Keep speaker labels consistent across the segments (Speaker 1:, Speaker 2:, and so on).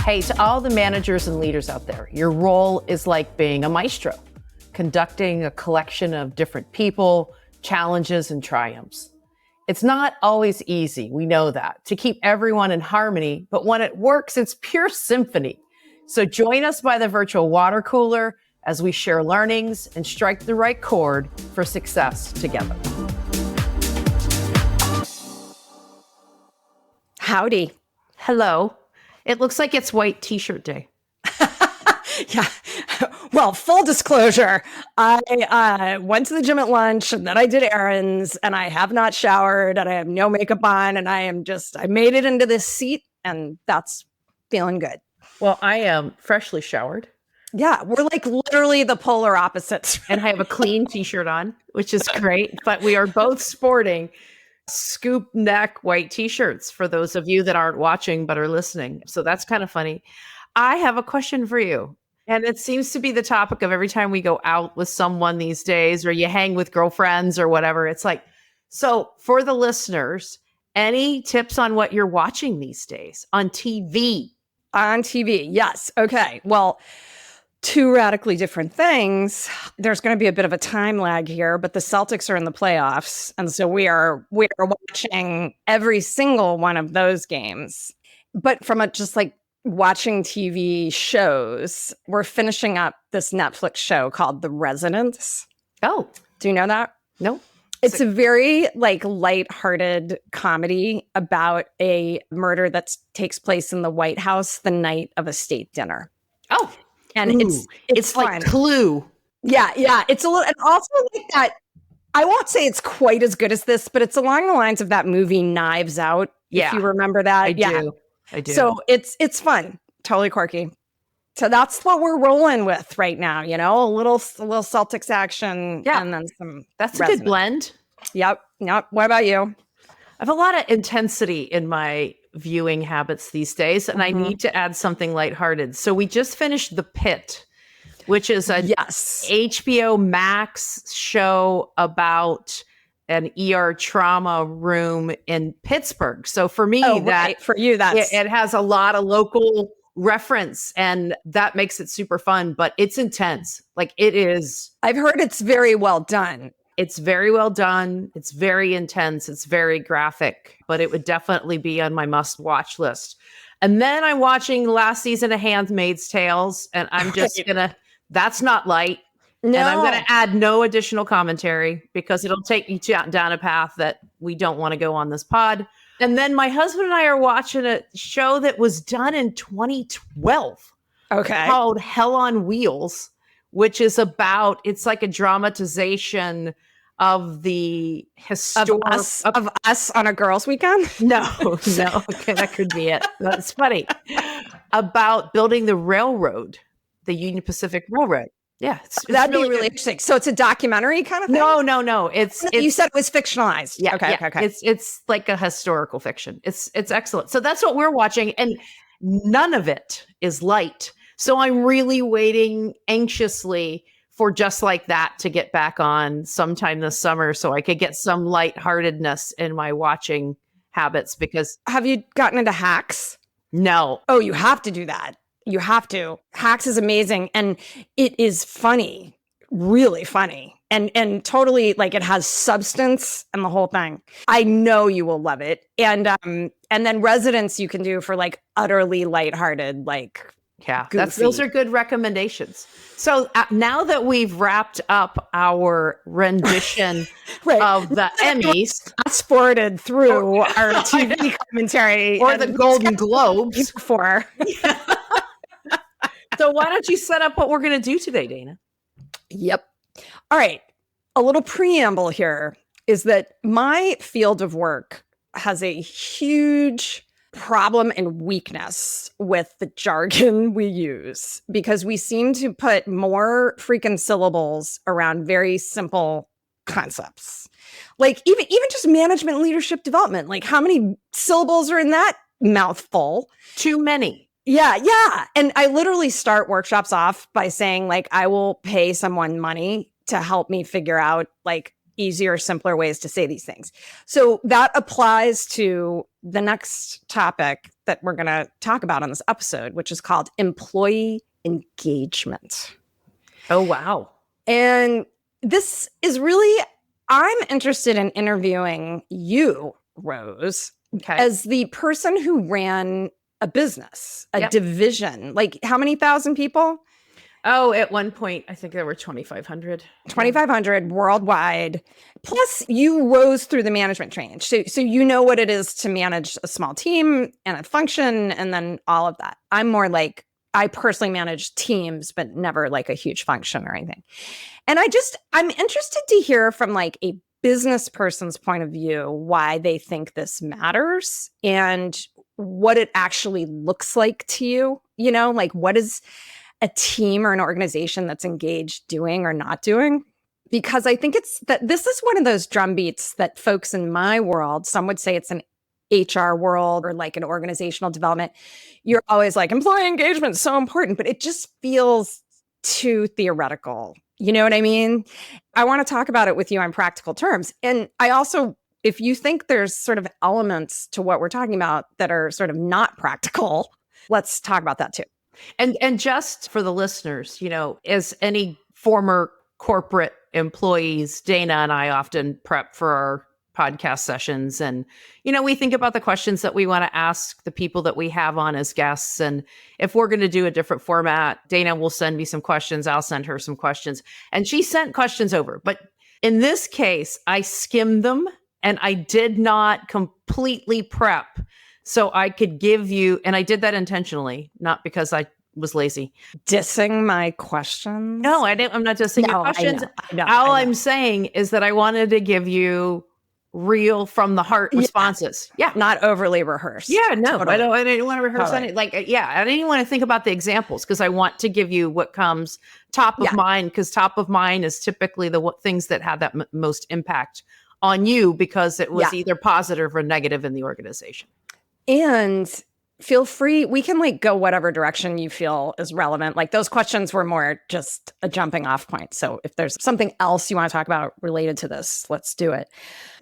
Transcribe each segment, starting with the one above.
Speaker 1: Hey, to all the managers and leaders out there, your role is like being a maestro, conducting a collection of different people, challenges, and triumphs. It's not always easy, we know that, to keep everyone in harmony, but when it works, it's pure symphony. So join us by the virtual water cooler as we share learnings and strike the right chord for success together.
Speaker 2: Howdy.
Speaker 1: Hello. It looks like it's white t-shirt day.
Speaker 2: Yeah. Well, full disclosure, I went to the gym at lunch and then I did errands and I have not showered and I have no makeup on and I made it into this seat and that's feeling good.
Speaker 1: Well, I am freshly showered.
Speaker 2: Yeah, we're like literally the polar opposites.
Speaker 1: And I have a clean t-shirt on, which is great, but we are both sporting scoop neck white t-shirts for those of you that aren't watching but are listening. So that's kind of funny. I have a question for you. And it seems to be the topic of every time we go out with someone these days, or you hang with girlfriends or whatever. It's like, so for the listeners, any tips on what you're watching these days on TV?
Speaker 2: On TV, yes. Okay. Well, two radically different things. There's going to be a bit of a time lag here, but the Celtics are in the playoffs. And so we are watching every single one of those games. But from just like watching TV shows, we're finishing up this Netflix show called The Residents.
Speaker 1: Oh,
Speaker 2: do you know that?
Speaker 1: No.
Speaker 2: It's a very like lighthearted comedy about a murder that takes place in the White House the night of a state dinner.
Speaker 1: Oh,
Speaker 2: and it's
Speaker 1: like Clue.
Speaker 2: Yeah. It's a little, and also like that. I won't say it's quite as good as this, but it's along the lines of that movie Knives Out.
Speaker 1: Yeah,
Speaker 2: if you remember that.
Speaker 1: I do.
Speaker 2: So it's fun, totally quirky. So that's what we're rolling with right now. You know, a little Celtics action, and then some.
Speaker 1: That's a good blend.
Speaker 2: Yep. What about you?
Speaker 1: I have a lot of intensity in my viewing habits these days, and I need to add something lighthearted. So we just finished The Pit, which is a HBO Max show about an ER trauma room in Pittsburgh. So for me, it has a lot of local reference, and that makes it super fun, but it's intense. Like it is.
Speaker 2: I've heard it's very well done.
Speaker 1: It's very well done. It's very intense. It's very graphic, but it would definitely be on my must-watch list. And then I'm watching last season of Handmaid's Tales, and I'm just that's not light. No. And I'm going to add no additional commentary because it'll take you down a path that we don't want to go on this pod. And then my husband and I are watching a show that was done in 2012.
Speaker 2: Okay.
Speaker 1: Called Hell on Wheels, which is it's like a dramatization of the historic
Speaker 2: of us on a girls' weekend.
Speaker 1: No, okay, that could be it. That's funny. About building the railroad, the Union Pacific Railroad. Yeah,
Speaker 2: that'd be really interesting. So it's a documentary kind of thing?
Speaker 1: No. It's
Speaker 2: you said it was fictionalized.
Speaker 1: Yeah, okay. It's like a historical fiction. It's excellent. So that's what we're watching, and none of it is light. So I'm really waiting anxiously for Just Like That to get back on sometime this summer so I could get some lightheartedness in my watching habits. Because
Speaker 2: have you gotten into Hacks?
Speaker 1: No.
Speaker 2: Oh, you have to do that. You have to. Hacks is amazing, and it is funny, really funny, and totally like it has substance and the whole thing. I know you will love it. And then Residents you can do for like utterly lighthearted, like.
Speaker 1: Yeah, those are good recommendations. So now that we've wrapped up our rendition of the Emmys,
Speaker 2: fast-forwarded through our TV commentary
Speaker 1: or the Golden Globes
Speaker 2: before.
Speaker 1: So why don't you set up what we're going to do today, Dana?
Speaker 2: Yep. All right. A little preamble here is that my field of work has a huge problem and weakness with the jargon we use because we seem to put more freaking syllables around very simple concepts. Like even just management leadership development, like how many syllables are in that mouthful?
Speaker 1: Too many.
Speaker 2: Yeah. And I literally start workshops off by saying like, I will pay someone money to help me figure out like easier, simpler ways to say these things. So that applies to the next topic that we're going to talk about on this episode, which is called employee engagement.
Speaker 1: Oh, wow.
Speaker 2: And this is really, I'm interested in interviewing you, Rose, as the person who ran a business, a division. Like, how many thousand people?
Speaker 1: Oh, at one point, I think there were 2,500.
Speaker 2: 2,500 worldwide. Plus, you rose through the management training. So you know what it is to manage a small team and a function and then all of that. I'm more like, I personally manage teams, but never like a huge function or anything. And I'm interested to hear from like a business person's point of view why they think this matters and what it actually looks like to you. You know, like what is a team or an organization that's engaged doing or not doing? Because I think it's that this is one of those drumbeats that folks in my world, some would say it's an HR world or like an organizational development. You're always like, employee engagement is so important, but it just feels too theoretical. You know what I mean? I want to talk about it with you on practical terms. And I also, if you think there's sort of elements to what we're talking about that are sort of not practical, let's talk about that too.
Speaker 1: And just for the listeners, you know, as any former corporate employees, Dana and I often prep for our podcast sessions. And, you know, we think about the questions that we want to ask the people that we have on as guests. And if we're going to do a different format, Dana will send me some questions. I'll send her some questions. And she sent questions over. But in this case, I skimmed them and I did not completely prep. So I could give you, and I did that intentionally, not because I was lazy.
Speaker 2: Dissing my questions?
Speaker 1: No, I'm not dissing your questions. All I'm saying is that I wanted to give you real from the heart responses. Yeah.
Speaker 2: Not overly rehearsed.
Speaker 1: Yeah, no, totally. I didn't want to rehearse anything. Like, I didn't want to think about the examples because I want to give you what comes top of mind, because top of mind is typically the things that had that most impact on you because it was either positive or negative in the organization.
Speaker 2: And feel free, we can like go whatever direction you feel is relevant. Like those questions were more just a jumping off point. So if there's something else you want to talk about related to this, let's do it.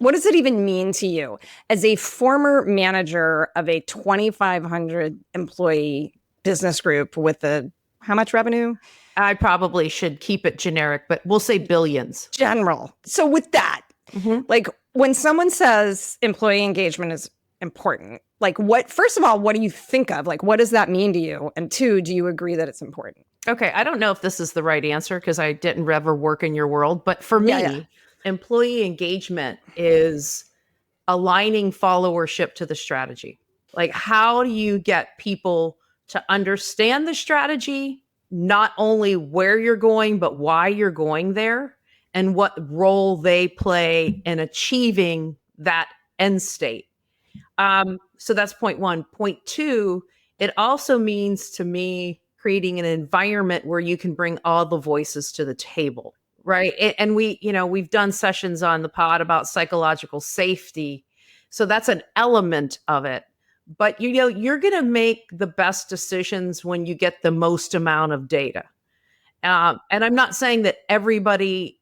Speaker 2: What does it even mean to you as a former manager of a 2,500 employee business group with how much revenue?
Speaker 1: I probably should keep it generic, but we'll say billions.
Speaker 2: General. So with that, like when someone says employee engagement is important, like first of all, what do you think of? Like, what does that mean to you? And two, do you agree that it's important?
Speaker 1: Okay. I don't know if this is the right answer because I didn't ever work in your world, but for me, employee engagement is aligning followership to the strategy. Like, how do you get people to understand the strategy, not only where you're going, but why you're going there and what role they play in achieving that end state? So that's point one. Point two, it also means to me creating an environment where you can bring all the voices to the table, right? And we've done sessions on the pod about psychological safety. So that's an element of it. But, you know, you're going to make the best decisions when you get the most amount of data. And I'm not saying that everybody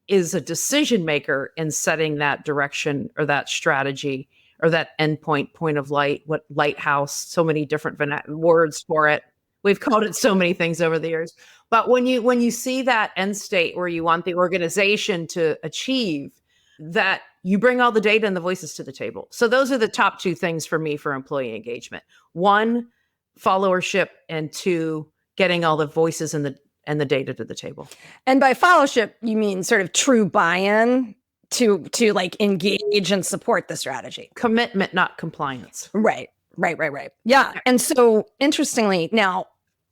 Speaker 1: is a decision maker in setting that direction or that strategy or that endpoint, point of light, what lighthouse, so many different words for it. We've called it so many things over the years. But when you see that end state where you want the organization to achieve, that you bring all the data and the voices to the table. So those are the top two things for me for employee engagement. One, followership, and two, getting all the voices and the data to the table. And
Speaker 2: by followership, you mean sort of true buy-in to like engage and support the strategy.
Speaker 1: Commitment, not compliance.
Speaker 2: Right. Yeah. And so interestingly, now,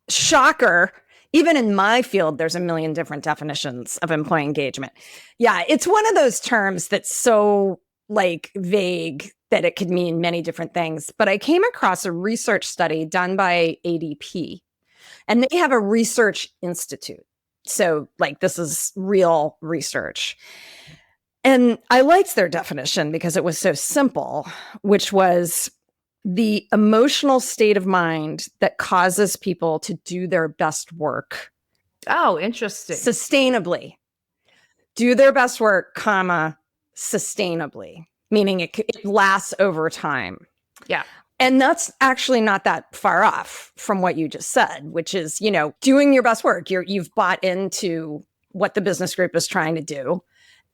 Speaker 2: shocker, even in my field, there's a million different definitions of employee engagement. Yeah. It's one of those terms that's so like vague that it could mean many different things. But I came across a research study done by ADP, and they have a research institute. So like this is real research. And I liked their definition because it was so simple, which was the emotional state of mind that causes people to do their best work.
Speaker 1: Oh, interesting.
Speaker 2: Sustainably. Do their best work, sustainably, meaning it lasts over time.
Speaker 1: Yeah.
Speaker 2: And that's actually not that far off from what you just said, which is, doing your best work. You've bought into what the business group is trying to do,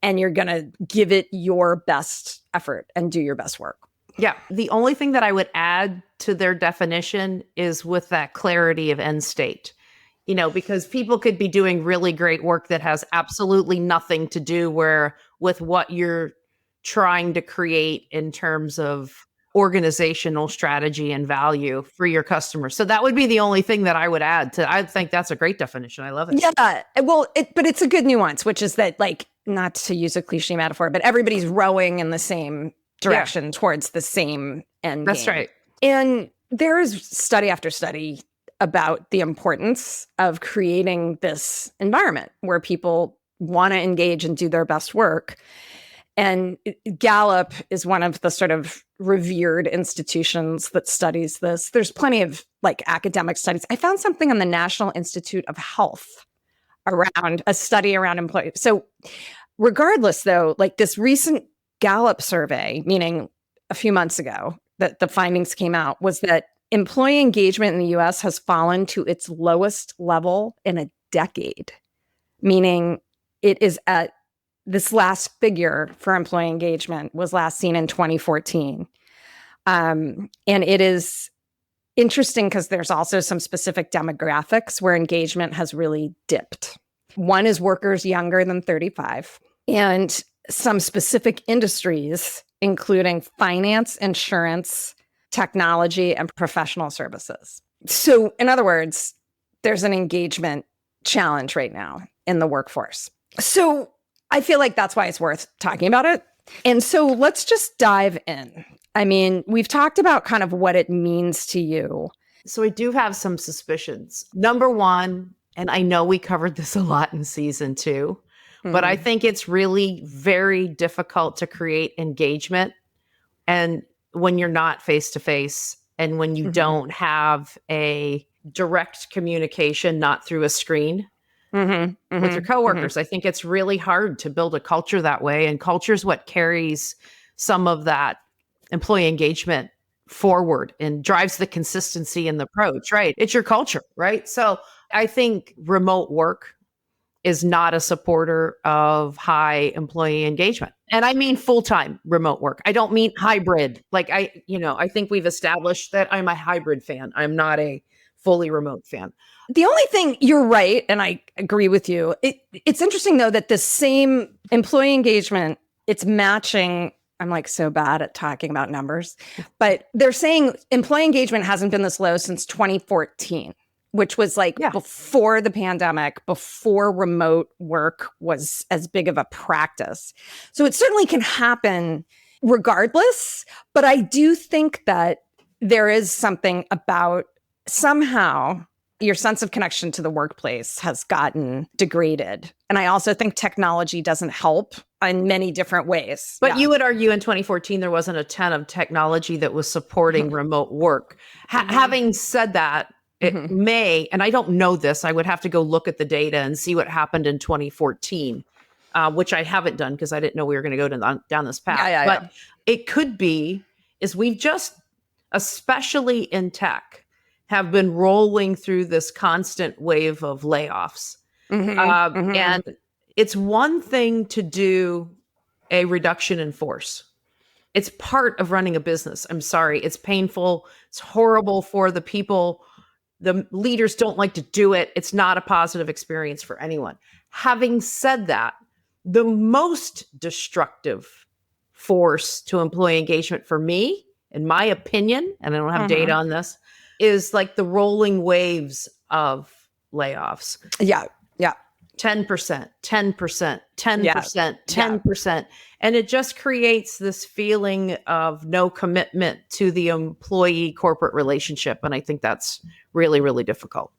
Speaker 2: and you're going to give it your best effort and do your best work.
Speaker 1: Yeah. The only thing that I would add to their definition is with that clarity of end state, because people could be doing really great work that has absolutely nothing to do with what you're trying to create in terms of organizational strategy and value for your customers. So that would be the only thing that I would add to. I think that's a great definition. I love it.
Speaker 2: Yeah. Well, but it's a good nuance, which is that, not to use a cliche metaphor, but everybody's rowing in the same direction towards the same end
Speaker 1: That's
Speaker 2: game.
Speaker 1: right.
Speaker 2: And there's study after study about the importance of creating this environment where people want to engage and do their best work. And Gallup is one of the sort of revered institutions that studies this. There's plenty of academic studies. I found something on the National Institute of Health around a study around employees. So regardless, though, this recent Gallup survey, meaning a few months ago that the findings came out, was that employee engagement in the US has fallen to its lowest level in a decade, meaning it is at this last figure for employee engagement was last seen in 2014. And it is interesting because there's also some specific demographics where engagement has really dipped. One is workers younger than 35, and some specific industries, including finance, insurance, technology, and professional services. So, in other words, there's an engagement challenge right now in the workforce. So, I feel like that's why it's worth talking about it. And so let's just dive in. I mean, we've talked about kind of what it means to you.
Speaker 1: So I do have some suspicions. Number one, and I know we covered this a lot in season 2, but I think it's really very difficult to create engagement. And when you're not face to face and when you don't have a direct communication, not through a screen. With your coworkers. I think it's really hard to build a culture that way. And culture is what carries some of that employee engagement forward and drives the consistency in the approach, right? It's your culture, right? So I think remote work is not a supporter of high employee engagement. And I mean full-time remote work. I don't mean hybrid. I think we've established that I'm a hybrid fan. I'm not a fully remote fan.
Speaker 2: The only thing, you're right, and I agree with you. It's interesting, though, that the same employee engagement, it's matching. I'm so bad at talking about numbers, but they're saying employee engagement hasn't been this low since 2014, which was before the pandemic, before remote work was as big of a practice. So it certainly can happen regardless, but I do think that there is something about somehow your sense of connection to the workplace has gotten degraded. And I also think technology doesn't help in many different ways.
Speaker 1: But you would argue in 2014, there wasn't a ton of technology that was supporting remote work. Having said that, it may, and I don't know this, I would have to go look at the data and see what happened in 2014, which I haven't done because I didn't know we were going to go down this path. But it could be, is we've just, especially in tech, have been rolling through this constant wave of layoffs. And it's one thing to do a reduction in force. It's part of running a business. I'm sorry. It's painful. It's horrible for the people. The leaders don't like to do it. It's not a positive experience for anyone. Having said that, the most destructive force to employee engagement for me, in my opinion, and I don't have data on this, is the rolling waves of layoffs.
Speaker 2: Yeah.
Speaker 1: 10%, 10%, 10%, 10%. And it just creates this feeling of no commitment to the employee corporate relationship. And I think that's really, really difficult.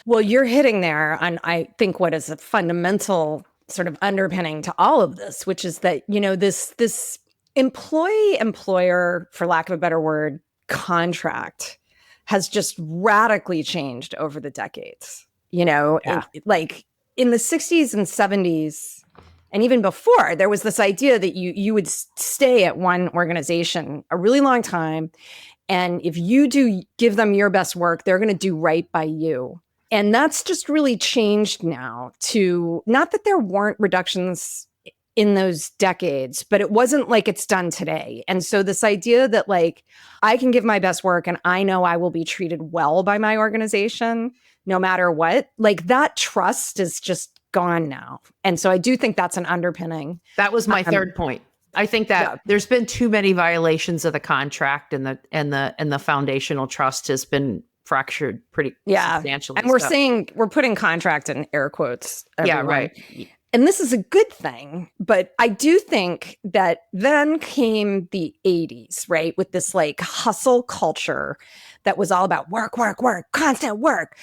Speaker 2: Well, you're hitting there on, I think, what is a fundamental sort of underpinning to all of this, which is that, this employee-employer, for lack of a better word, contract has just radically changed over the decades. In the 60s and 70s, And even before, there was this idea that you would stay at one organization a really long time. And if you do give them your best work, they're going to do right by you. And that's just really changed now to, not that there weren't reductions in those decades, but it wasn't like it's done today. And so this idea that like, I can give my best work and I know I will be treated well by my organization, no matter what, like that trust is just gone now. And so I do think that's an underpinning.
Speaker 1: That was my third point. I think that there's been too many violations of the contract, and the foundational trust has been fractured pretty substantially.
Speaker 2: And we're putting contract in air quotes. Everyone.
Speaker 1: Yeah, right.
Speaker 2: And this is a good thing, but I do think that then came the 80s, right? With this like hustle culture that was all about work, work, work, constant work.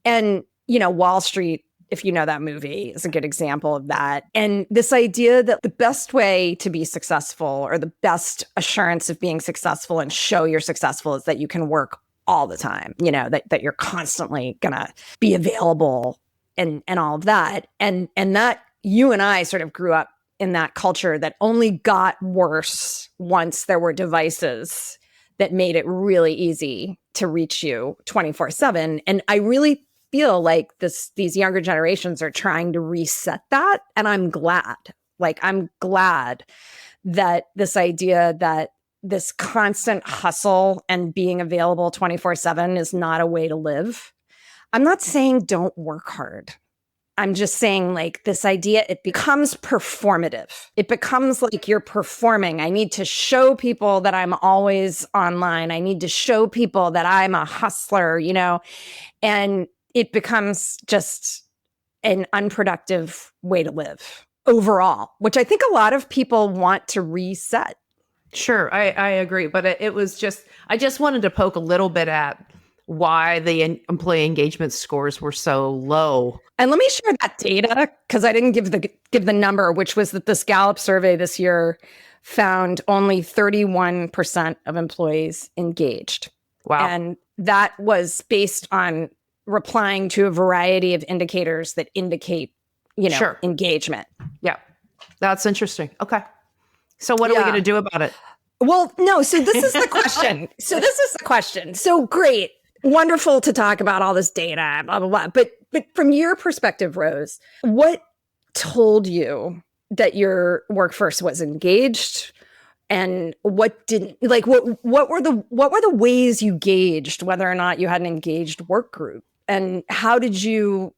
Speaker 2: And, you know, Wall Street, if you know that movie, is a good example of that. And this idea that the best way to be successful, or the best assurance of being successful and show you're successful, is that you can work all the time, you know, that you're constantly gonna be available and all of that. And that you and I sort of grew up in that culture that only got worse once there were devices that made it really easy to reach you 24/7. And I really feel like these younger generations are trying to reset that. And I'm glad. Like, I'm glad that this idea that this constant hustle and being available 24/7 is not a way to live. I'm not saying don't work hard. I'm just saying, like, this idea, it becomes performative. It becomes like you're performing. I need to show people that I'm always online. I need to show people that I'm a hustler, you know, and it becomes just an unproductive way to live overall, which I think a lot of people want to reset.
Speaker 1: Sure, I agree. But it was just, I just wanted to poke a little bit at why the employee engagement scores were so low.
Speaker 2: And let me share that data, because I didn't give the number, which was that this Gallup survey this year found only 31% of employees engaged.
Speaker 1: Wow.
Speaker 2: And that was based on replying to a variety of indicators that indicate, you know, engagement.
Speaker 1: Yeah. That's interesting. Okay. So what are we going to do about it?
Speaker 2: Well, no. So this is the question. So great. Wonderful to talk about all this data, blah, blah, blah. But from your perspective, Rose, what told you that your workforce was engaged, and what didn't? Like, what were the ways you gauged whether or not you had an engaged work group? And how did you,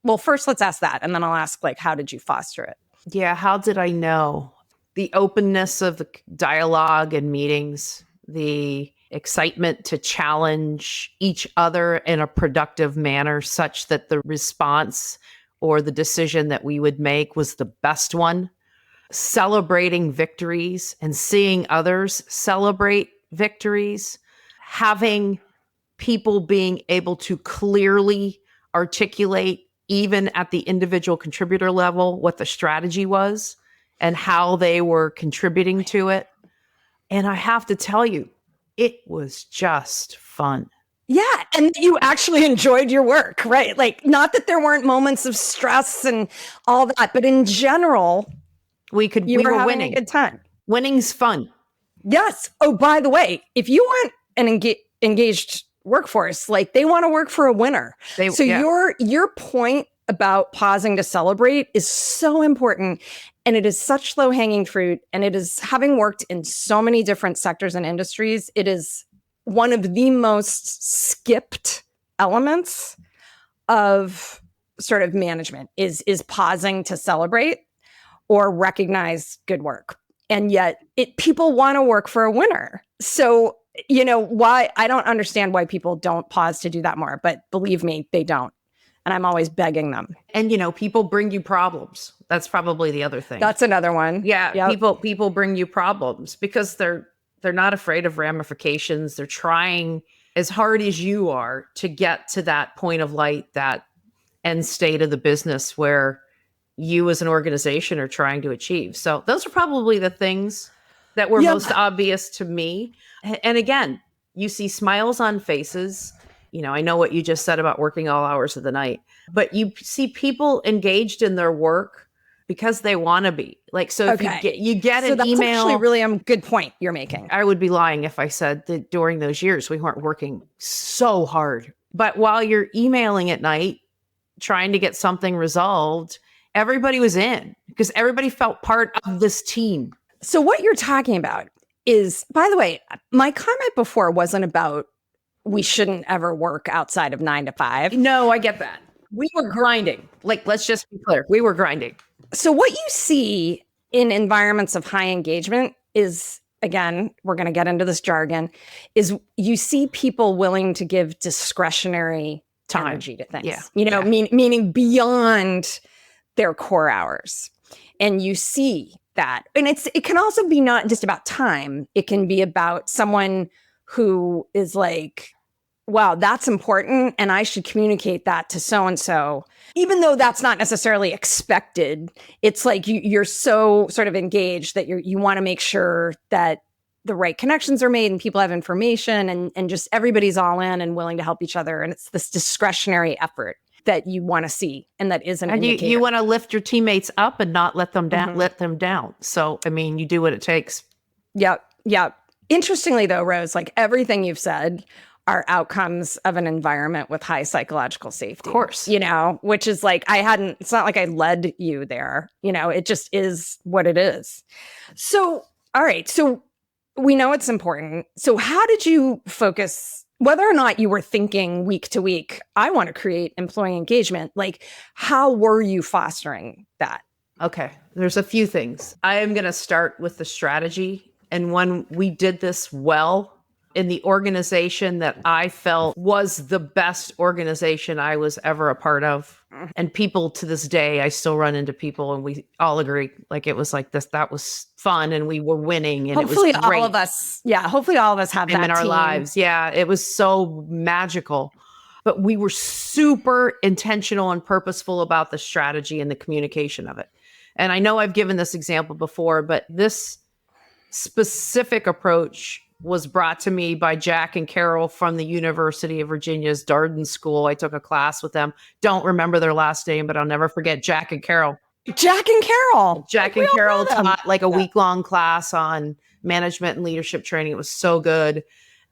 Speaker 2: well, first let's ask that, and then I'll ask, like, how did you foster it?
Speaker 1: Yeah, how did I know? The openness of the dialogue and meetings, the excitement to challenge each other in a productive manner such that the response or the decision that we would make was the best one. Celebrating victories and seeing others celebrate victories. Having people being able to clearly articulate, even at the individual contributor level, what the strategy was and how they were contributing to it. And I have to tell you, it was just fun.
Speaker 2: Yeah. And you actually enjoyed your work, right? Like, not that there weren't moments of stress and all that, but in general,
Speaker 1: we were
Speaker 2: having
Speaker 1: winning.
Speaker 2: A good time.
Speaker 1: Winning's fun.
Speaker 2: Yes. Oh, by the way, if you want an engaged workforce, like, they want to work for a winner. Your point about pausing to celebrate is so important. And it is such low-hanging fruit. And it is, having worked in so many different sectors and industries, it is one of the most skipped elements of sort of management is pausing to celebrate or recognize good work. And yet people want to work for a winner. So, you know, why, I don't understand why people don't pause to do that more, but believe me, they don't. And I'm always begging them.
Speaker 1: And, you know, people bring you problems. That's probably the other thing.
Speaker 2: That's another one.
Speaker 1: Yeah. Yep. People bring you problems because they're not afraid of ramifications. They're trying as hard as you are to get to that point of light, that end state of the business where you as an organization are trying to achieve. So those are probably the things that were most obvious to me. And again, you see smiles on faces. You know, I know what you just said about working all hours of the night, but you see people engaged in their work. Because they want to be. Like, so if you get
Speaker 2: so
Speaker 1: an
Speaker 2: that's
Speaker 1: email.
Speaker 2: actually really a good point you're making.
Speaker 1: I would be lying if I said that during those years we weren't working so hard. But while you're emailing at night, trying to get something resolved, everybody was in because everybody felt part of this team.
Speaker 2: So what you're talking about is, by the way, my comment before wasn't about we shouldn't ever work outside of 9 to 5.
Speaker 1: No, I get that. We were grinding. Like, let's just be clear. We were grinding.
Speaker 2: So what you see in environments of high engagement is, again, we're going to get into this jargon, is you see people willing to give discretionary energy to things, meaning beyond their core hours. And you see that. And it can also be not just about time. It can be about someone who is like, wow, that's important, and I should communicate that to so-and-so. Even though that's not necessarily expected, it's like you're so sort of engaged that you want to make sure that the right connections are made and people have information and just everybody's all in and willing to help each other. And it's this discretionary effort that you want to see, and that is an indicator.
Speaker 1: You want to lift your teammates up and not let them down. Let them down. So, I mean, you do what it takes.
Speaker 2: Yep. Interestingly, though, Rose, like everything you've said are outcomes of an environment with high psychological safety.
Speaker 1: Of course.
Speaker 2: Which is like, it's not like I led you there, it just is what it is. So, all right. So we know it's important. So how did you focus, whether or not you were thinking week to week, I want to create employee engagement, like how were you fostering that?
Speaker 1: Okay. There's a few things. I am going to start with the strategy. And when we did this well, in the organization that I felt was the best organization I was ever a part of. And people to this day, I still run into people and we all agree, like it was like this, that was fun and we were winning. And
Speaker 2: hopefully
Speaker 1: it was great.
Speaker 2: all of us have that
Speaker 1: in our
Speaker 2: team.
Speaker 1: lives. Yeah, it was so magical. But we were super intentional and purposeful about the strategy and the communication of it. And I know I've given this example before, but this specific approach was brought to me by Jack and Carol from the University of Virginia's Darden School. I took a class with them. Don't remember their last name, but I'll never forget Jack and Carol.
Speaker 2: Jack and Carol
Speaker 1: Taught like a week-long class on management and leadership training. It was so good.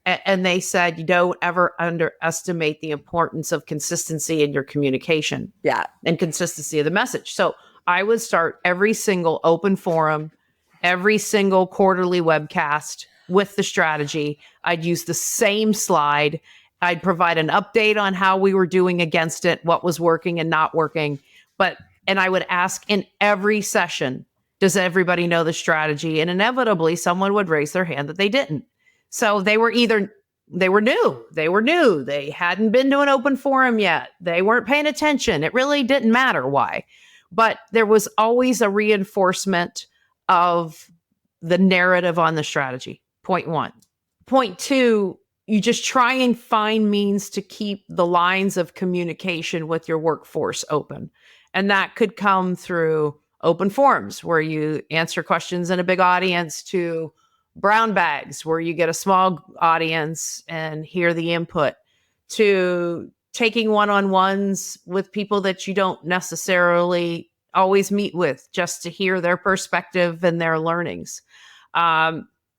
Speaker 1: And they said, you don't ever underestimate the importance of consistency in your communication.
Speaker 2: Yeah.
Speaker 1: And consistency of the message. So I would start every single open forum, every single quarterly webcast with the strategy. I'd use the same slide. I'd provide an update on how we were doing against it, what was working and not working. And I would ask in every session, does everybody know the strategy? And inevitably someone would raise their hand that they didn't. So they were new. They hadn't been to an open forum yet. They weren't paying attention. It really didn't matter why. But there was always a reinforcement of the narrative on the strategy. Point one. Point two, you just try and find means to keep the lines of communication with your workforce open. And that could come through open forums where you answer questions in a big audience, to brown bags where you get a small audience and hear the input, to taking one-on-ones with people that you don't necessarily always meet with just to hear their perspective and their learnings.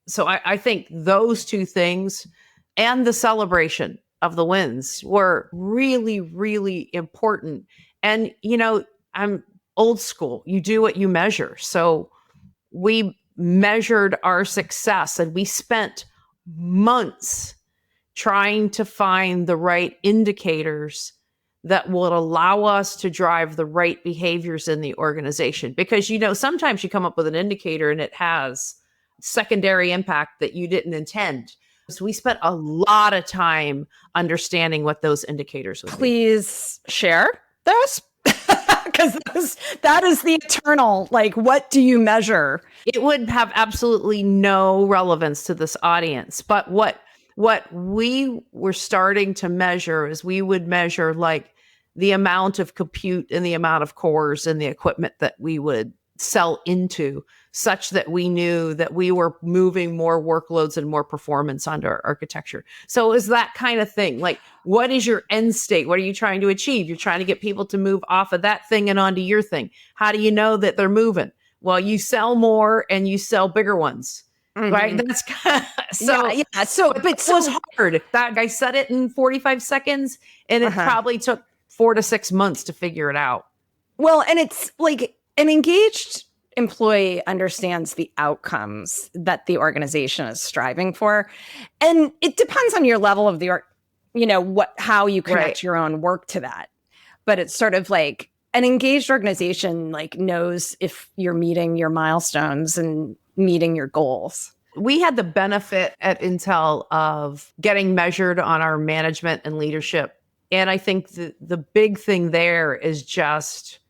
Speaker 1: So I think those two things and the celebration of the wins were really, really important. And, I'm old school. You do what you measure. So we measured our success and we spent months trying to find the right indicators that would allow us to drive the right behaviors in the organization. Because, sometimes you come up with an indicator and it has secondary impact that you didn't intend. So we spent a lot of time understanding what those indicators would be.
Speaker 2: Please share those, because that is the eternal, like, what do you measure?
Speaker 1: It would have absolutely no relevance to this audience. But what we were starting to measure is we would measure like the amount of compute and the amount of cores and the equipment that we would sell into. such that we knew that we were moving more workloads and more performance onto our architecture. So it was that kind of thing. Like, what is your end state? What are you trying to achieve? You're trying to get people to move off of that thing and onto your thing. How do you know that they're moving? Well, you sell more and you sell bigger ones. Right. That's so,
Speaker 2: yeah. So, but
Speaker 1: it was hard. That guy said it in 45 seconds and it probably took 4 to 6 months to figure it out.
Speaker 2: Well, and it's like an engaged employee understands the outcomes that the organization is striving for. And it depends on your level of how you connect your own work to that. But it's sort of like an engaged organization like knows if you're meeting your milestones and meeting your goals.
Speaker 1: We had the benefit at Intel of getting measured on our management and leadership. And I think the big thing there is just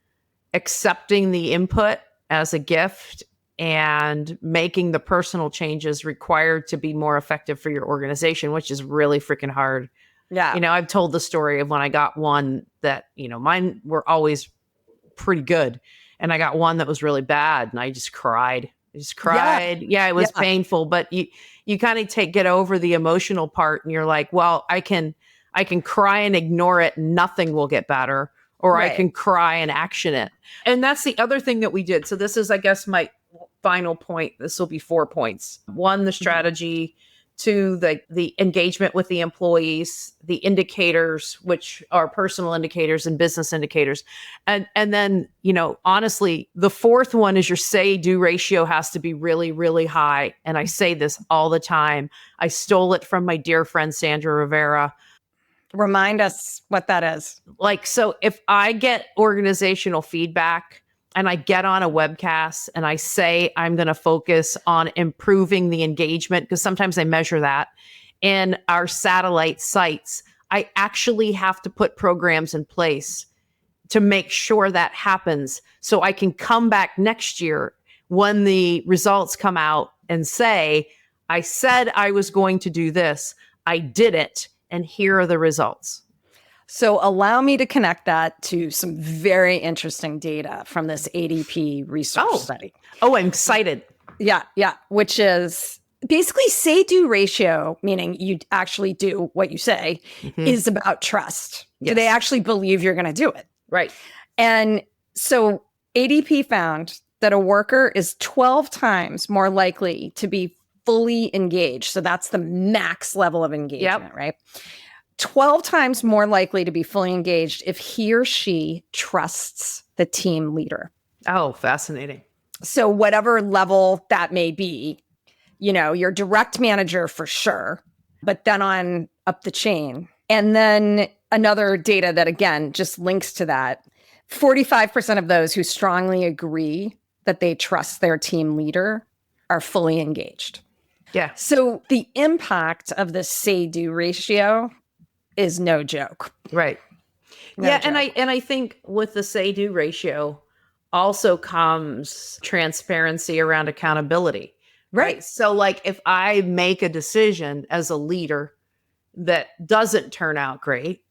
Speaker 1: accepting the input as a gift and making the personal changes required to be more effective for your organization, which is really freaking hard.
Speaker 2: Yeah.
Speaker 1: I've told the story of when I got one that, mine were always pretty good. And I got one that was really bad and I just cried. Yeah, it was painful, but you kind of get over the emotional part and you're like, well, I can cry and ignore it. Nothing will get better. Or I can cry and action it. And that's the other thing that we did. So this is, I guess, my final point. This will be 4 points. 1, the strategy. 2, the engagement with the employees, the indicators, which are personal indicators and business indicators. And then, honestly, the 4th one is your say-do ratio has to be really, really high. And I say this all the time. I stole it from my dear friend, Sandra Rivera.
Speaker 2: Remind us what that is.
Speaker 1: So if I get organizational feedback and I get on a webcast and I say I'm going to focus on improving the engagement, because sometimes I measure that in our satellite sites, I actually have to put programs in place to make sure that happens so I can come back next year when the results come out and say, I said I was going to do this, I did it, and here are the results.
Speaker 2: So allow me to connect that to some very interesting data from this ADP research study.
Speaker 1: Oh, I'm excited.
Speaker 2: Yeah. Which is basically say-do ratio, meaning you actually do what you say, is about trust. Yes. Do they actually believe you're going to do it?
Speaker 1: Right.
Speaker 2: And so ADP found that a worker is 12 times more likely to be fully engaged. So that's the max level of engagement, right? 12 times more likely to be fully engaged if he or she trusts the team leader.
Speaker 1: Oh, fascinating.
Speaker 2: So whatever level that may be, your direct manager for sure, but then on up the chain. And then another data that, again, just links to that, 45% of those who strongly agree that they trust their team leader are fully engaged.
Speaker 1: Yeah.
Speaker 2: So the impact of the say-do ratio is no joke.
Speaker 1: Right. No joke. And I think with the say-do ratio also comes transparency around accountability. Right. So if I make a decision as a leader that doesn't turn out great,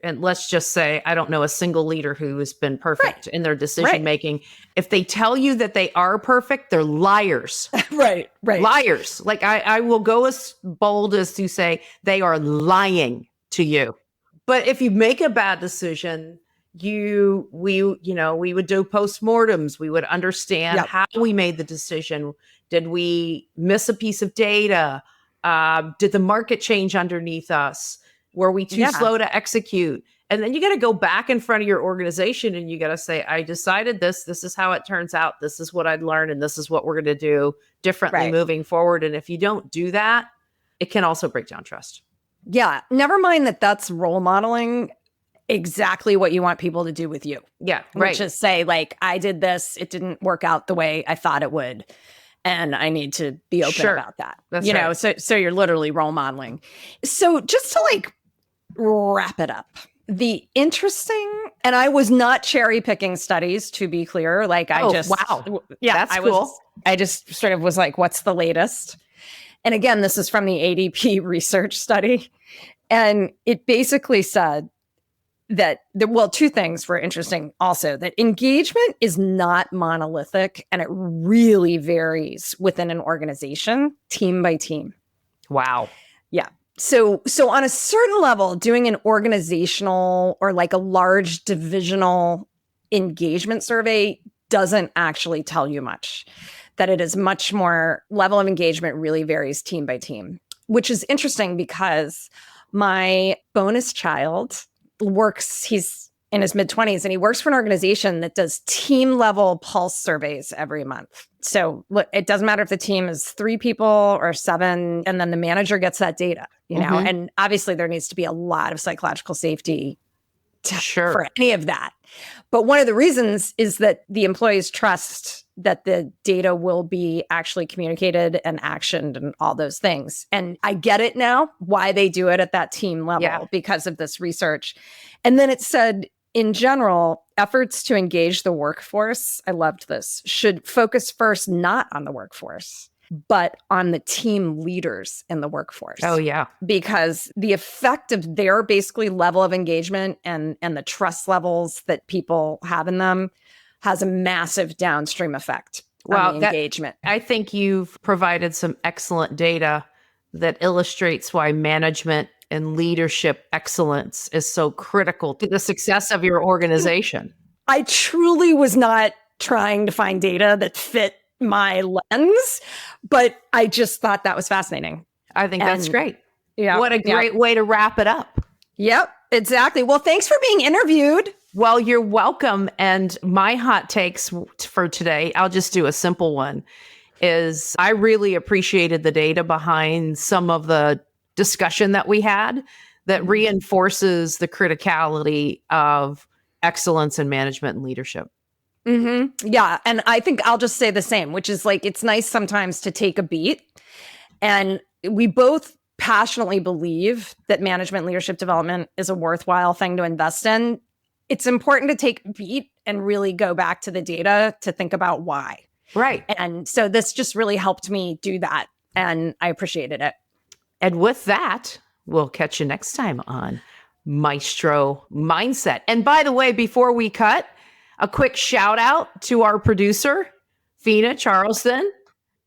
Speaker 1: and let's just say I don't know a single leader who has been perfect in their decision making. If they tell you that they are perfect, they're liars. Right. Liars. I will go as bold as to say they are lying to you. But if you make a bad decision, we would do postmortems. We would understand how we made the decision. Did we miss a piece of data? Did the market change underneath us? Were we too slow to execute? And then you got to go back in front of your organization and you got to say, I decided this is how it turns out. This is what I'd learned. And this is what we're going to do differently moving forward. And if you don't do that, it can also break down trust.
Speaker 2: Yeah. Never mind that that's role modeling exactly what you want people to do with you.
Speaker 1: Yeah. Right.
Speaker 2: Which is say I did this. It didn't work out the way I thought it would. And I need to be open about that. That's right. So you're literally role modeling. So just to wrap it up, the interesting, and I was not cherry picking studies, to be clear.
Speaker 1: Wow. Yeah, that's cool.
Speaker 2: I just sort of was like, what's the latest? And again, this is from the ADP research study. And it basically said well, two things were interesting also, that engagement is not monolithic and it really varies within an organization, team by team.
Speaker 1: Wow.
Speaker 2: Yeah. So on a certain level, doing an organizational or like a large divisional engagement survey doesn't actually tell you much. That it is much more, level of engagement really varies team by team, which is interesting because my bonus child he's in his mid-20s, and he works for an organization that does team level pulse surveys every month. So it doesn't matter if the team is 3 people or 7, and then the manager gets that data, you know, and obviously there needs to be a lot of psychological safety for any of that. But one of the reasons is that the employees trust that the data will be actually communicated and actioned and all those things. And I get it now, why they do it at that team level because of this research. And then it said, in general, efforts to engage the workforce, I loved this, should focus first not on the workforce, but on the team leaders in the workforce.
Speaker 1: Oh, yeah.
Speaker 2: Because the effect of their basically level of engagement and the trust levels that people have in them has a massive downstream effect on the engagement.
Speaker 1: I think you've provided some excellent data that illustrates why management and leadership excellence is so critical to the success of your organization.
Speaker 2: I truly was not trying to find data that fit my lens, but I just thought that was fascinating.
Speaker 1: I think that's great.
Speaker 2: Yeah.
Speaker 1: What a great way to wrap it up.
Speaker 2: Yep, exactly. Well, thanks for being interviewed.
Speaker 1: Well, you're welcome. And my hot takes for today, I'll just do a simple one, is I really appreciated the data behind some of the discussion that we had that reinforces the criticality of excellence in management and leadership.
Speaker 2: Yeah. And I think I'll just say the same, which is like, it's nice sometimes to take a beat. And we both passionately believe that management leadership development is a worthwhile thing to invest in. It's important to take a beat and really go back to the data to think about why.
Speaker 1: Right.
Speaker 2: And so this just really helped me do that. And I appreciated it.
Speaker 1: And with that, we'll catch you next time on Maestro Mindset. And by the way, before we cut, a quick shout out to our producer, Fina Charleston.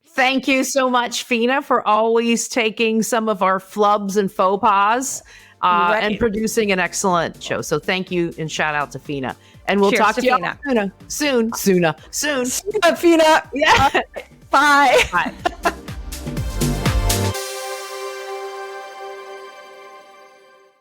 Speaker 1: Thank you so much, Fina, for always taking some of our flubs and faux pas and producing an excellent show. So thank you and shout out to Fina. And we'll talk to you soon. Fina. Yeah.
Speaker 2: Bye.
Speaker 1: Bye.